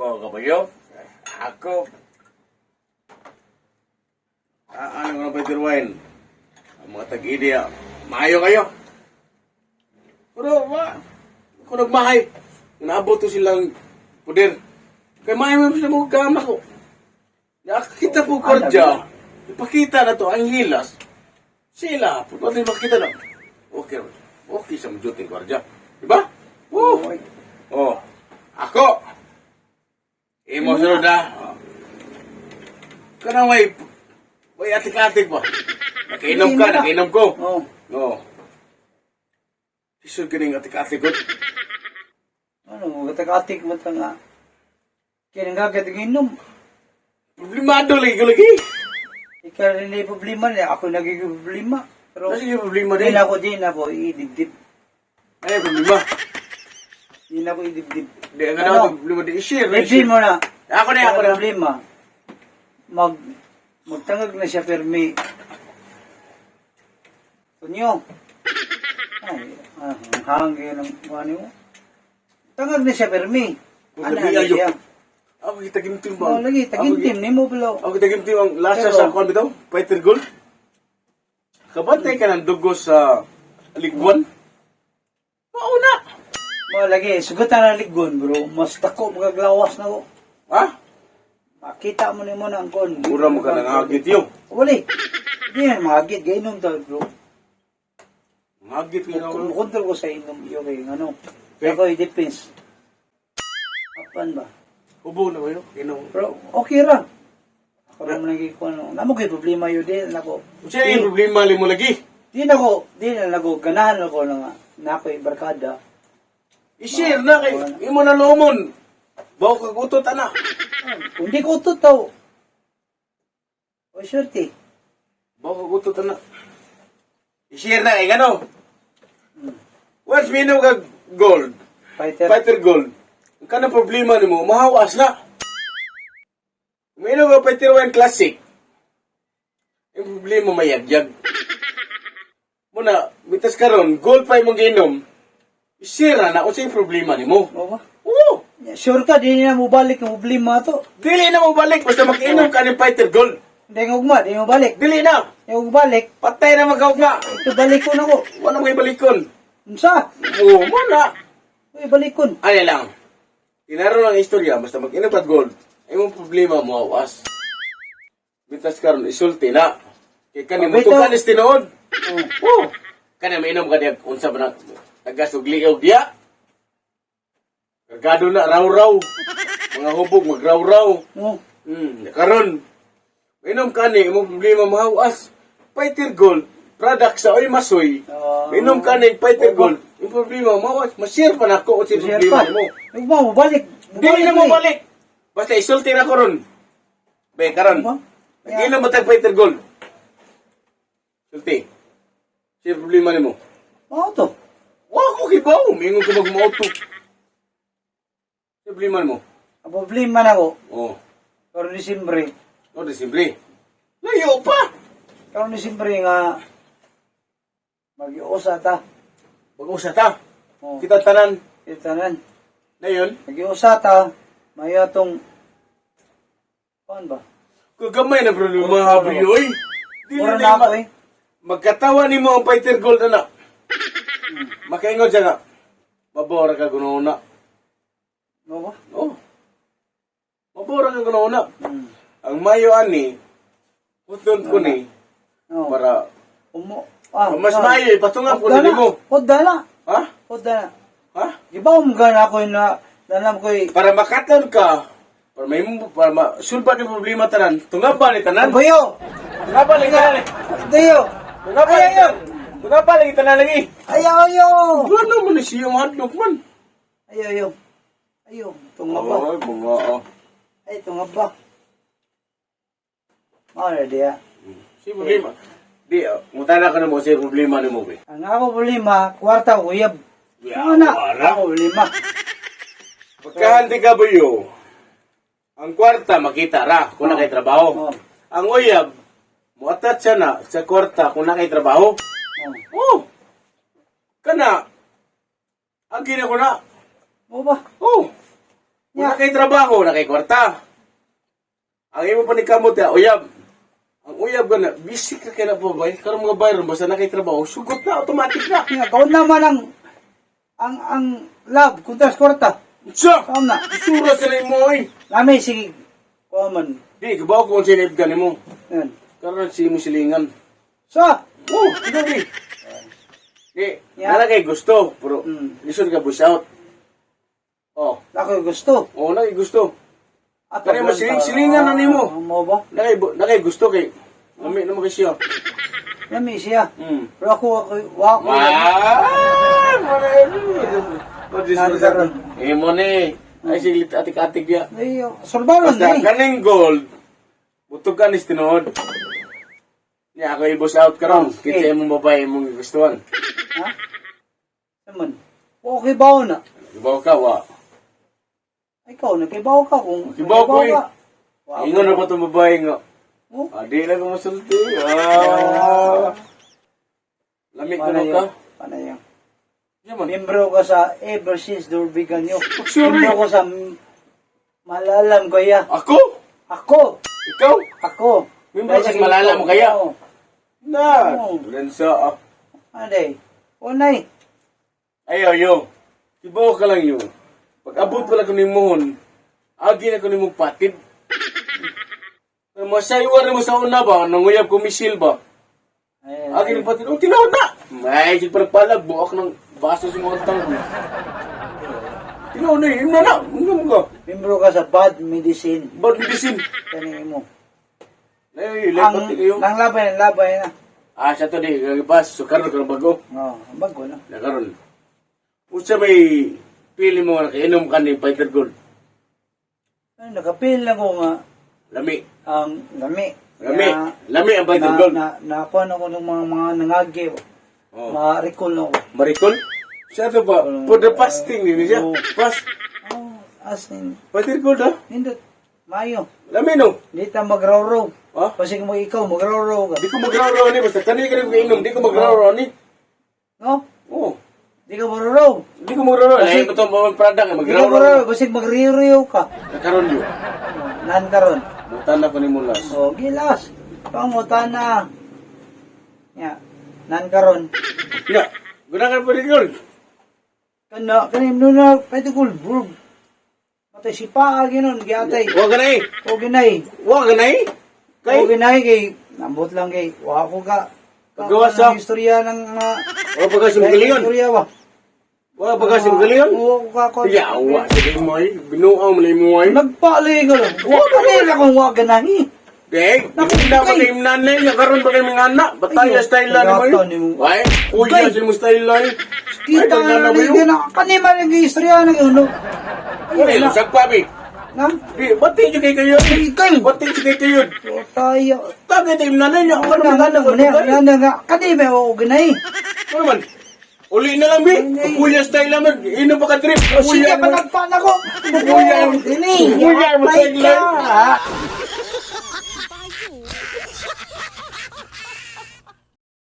Mga kabayo, ako, ano nga ba tirwain? Ang mga tag-ideya, maayo kayo. Pero, kung nagmahay, naabot to silang puder. Kaya maayo mo sila mga gama ko. Nakakita po kardya, ipakita na to ang hilas. Sila, pati makita na. Okay sa majuting kardya. Diba? Oh, ako, imo sunod na. Kanang may atik-atik ba? Nakainom ko. Oo. Isod ka ning atik-atik ko. Ano, atik-atik mo ta nga. Kaya nga inom. Problemado lagi. Ikaw rin na yung problema niya. Ako nagiging problema. Pero, Nasa yung problema din. din ako, idibdib. Ay, problema. Di na ako idibdib. Di, ang ganaw, problema din. I-share. Dibdib mo na. Ako na. Problema. Magtangag na siya, permi. Kunyo. Ay, ang hangin ng wani mo. Tangag na siya, permi. Ano na siya? Ako kitagimtim Oo, ba? lagi, tagintim ni mo pala. Ako kitagimtim ang lasa Pero- sa kwan bitaw? Fighter gold? Kabantay ka ng dugo sa ligwan? Mauna! Mo lagi, sugutan na ligon, bro. Mas tako, magaglawas na ko. Ha? Makita mo ni mo na ang kon. Mura mo ka ng hagit yun. Wali. Hindi yan, mahagit. Gainom to, bro. Hagit yun ako. Kontrol ko sa inom iyo kay ano. Okay. Ako i-depends. Apan ba? Ubo na ba yun? Inom. Pero okay ra. Ako naman lagi ko ano. Namo kay problema yun din nako. Siya yung problema mo lagi. Di na nako ganahan ako na nako barkada. I-share na kay imo na lumon. Bawa ka gutot ana. Hindi ko tutaw. O surety. Bawa ka gutot ana. I-share na kay gano. Once minum ka gold, fighter gold. Ang kanang problema nimo mahawas na. Minum ka fighter wine classic. Yung problema mayagyag. Muna, mitas karon gold pa imong ginom. I-share na kung sa'yo problema nimo. O ba? Oo. Sure ka, di na mo balik ang problema to. Dili na mo balik basta mag-inom ka ng fighter gold. Hindi nga ugma, di mo balik. Dili na. Yung balik, Patay na magkawag nga. ito balikon ako. Wala may balikon. Unsa? Oo, muna. Uy, balikon. Ano lang. Tinaro lang istorya, basta mag-inom ka gold. Ay mong problema mo awas. Mitas karon isulti na. Kaya kanin mo Bitaw. tukan is tinood. Oh. Oo. Kanya mainom ka diya, unsa ba na, tagasog ligaw diya. Kargado na, raw-raw. Mga hubog, magraw-raw. Oh. Karon, mainom ka ni, imong problema mahawas. Fighter Gold, product sa Oy Masoy. Mainom ka ni, Fighter Gold. Yung problema mahawas. Mas-share pa na ako kung sino problema mo. Ugma mo balik. Hindi na mo balik. Basta isulti na ko ron. Be, karon. Nag-inom mo tag Fighter Gold. Sulti. Sino problema ni mo? Mao to. Wala ko kibaw. Mingon ka mag-mauto. Sino problema ni mo? Ang problema na ko, Oh. karon Disyembre. Oh, Disyembre. Layo pa. Karon Disyembre nga mag-iusa ta. Mag-usa ta. Oh. Kita tanan. Itanan. Na yun. Mag-iusa ta. May atong paano ba? Kagamay na problema, habiyoy. Di Mura na na ako eh. Magkatawa ni mo ang Fighter Gold, anak. Makaingon siya nga. Mabora ka gununa. No ba? Oh. Mabora ka gununa. Hmm. Ang mayo ani, puton ko ni, No. para, mas no. mayo, patungan ko ni mo. Podda na. Ha? Podda na. Ha? Di ba umgana ako na nanam ko eh. Para makaton ka, para masulbat yung problema tanan, tungaban ni tanan. Bayo! Tungaban ni tanan. Dayo! Tungaban ni tanan. Tungaban ni tanan lagi. Ayaw, ayaw! Wala naman ni siya mahadlok man. Ayaw, ayaw. Ayaw. Tunga ba? Ay, mga, Ay, tunga ba? Ano diya? si problema. Di, mutana ka na mo siya problema ni mo, be. Ang ako problema, kwarta ko uyab. Ya, Ano na? wala. Ako problema. Pagkahanti ka ba ang kwarta makita ra kung nakay trabaho. Oh. Ang uyab, muatat siya na sa kwarta kung nakay trabaho. Oh. Oh! Kana, ang gina ko na. Oo ba? Oh! Kung nakay trabaho, nakay kwarta. Ang imo pa ni kamot ya, uyab. Ang uyab ka na, busy ka kaya na po ba? Karong mga bayron, basta nakay trabaho, sugot na, automatic na. Nga, kaon naman ang love, kuntas kwarta. Sa! Kaon na. Sura sa na mo eh. Lami, sige. Kaon man. Di, kabaw ko kung sinip ka ni mo. Yan. Karoon si mo silingan. Sa? Oh, gabi. Di, Yeah. nalagay gusto, pero lisod ka bush out. Oh, Ako gusto. nagay gusto. At Kaya mo silingan na nimo. Mo ba? Nagay gusto kay, lami naman kasi siya. Lami siya. Hmm. Pero ako, wako. Mo ni. Ay, siglit atik-atik niya. Ay, surbaron Basta eh. kaning gold, butog ka ni tinuod. Niya, ako i-boss out ka ron. Okay. Kita yung babae mong gustuhan. Ha? Naman. Okay ba na? Ibaw ka, wa. Ikaw, nakibaw ka kung... Nakibaw ko eh. Wow. Ingon na ba itong babae nga? Oh, Di lang ko masulti. Lamig ko na ka. Panay yan. Yaman. Membro ko sa Ever Since Durbigan nyo. Sorry. Membro ko sa Malalam Gaya. Ako? Ako! Ikaw? Ako! Membro ka sa Dahil Malalam ikaw, Gaya? oo. Na. Oo. Lensa. Anday. Unay. Ayaw, yo. Ibaw ka lang yun. Pag abot pala ko ni Mohon, agi na ko ni mong patid. Masayuan mo sa una ba? Nanguyab ko misil ba? Agi ni patid. Oh, tinawad na! May, sige pa nagpalag. Buak ng baso sa mga tang. Tinawad na yun. Yun na. Ano ka? Membro ka sa Bad Medicine. Bad medicine. Kanin mo. Ay, lepat kayo. Nang labay na. Siya to di. Gagipas. Sukar na ka ng bago. Oo, bago na. Nakaroon. Usa may pili mo nga nakainom ka ni Fighter Gold. Ay, nakapil lang ko nga Lami. ang lami. Lami. Kaya, Lami ang Fighter Gold. Nakuha ako ng mga nangagi. Oh. Ma-recall ako. Maricol? Siya to ba? For the fasting din siya. Oo. Fast. Oh, as in, Fighter Gold ha? nindot. Mayo. Lami no? Di ta magraw-raw. Ha? Kasi mo ikaw, magraw-raw ka. Di ko magraw ni. Basta kanina ka rin kainom. Di ko magraw ni. No? Oo. Di ka magraw. Di ko magraw. Kasi- Lain ko itong mga Prada nga Di ka magraw. magraw. Kasi magriyo ka. Nakaroon yun. Nan karon. Mutan na ko ni Mulas. Oh, gilas. Pangutan na. Ya. Nan karon. Ya. Gunakan Fighter Gold. Kanin na pwede ko bro. Matay si Paa ginon giatay. Huwag ka na eh. O ginay. Huwag ka na eh. Kay? O ginay kay nambot lang kay wa ko ka. Paggawa sa- ng istorya ng mga Huwag pa kasi magalingon. istorya ba? Huwag pa kasi magalingon. Oo ka ko. Yawa. Sige mo eh. Binuaw mo na mo eh. Nagpalay ka lang. Wa pa nila kung wa ganahi. Dek, Naku, hindi naman kay- na yung nanay niya. Karoon ba kayo mga anak? Bataya Ayun, style lang kagatan naman ni mo. yun. Ay, kuya Kay- sila mo style lang. Kita Ay, na ba yun? na kanima nag istorya ng ulo. Ano yun? Sagpa, bi. Na? Bi, bati nyo kay kayo. Ikay. Bati nyo kay kayo. Tayo. Tagay tayo yung nanay niya. Ano Ano naman nga nanay? na nga kanima o ganahi. Ano naman? Uli na lang, bi. Kuya style naman. Ino ba ka trip? O sige, panagpan ako. Kuya. Ini. Kuya, mo style lang. Ay ka.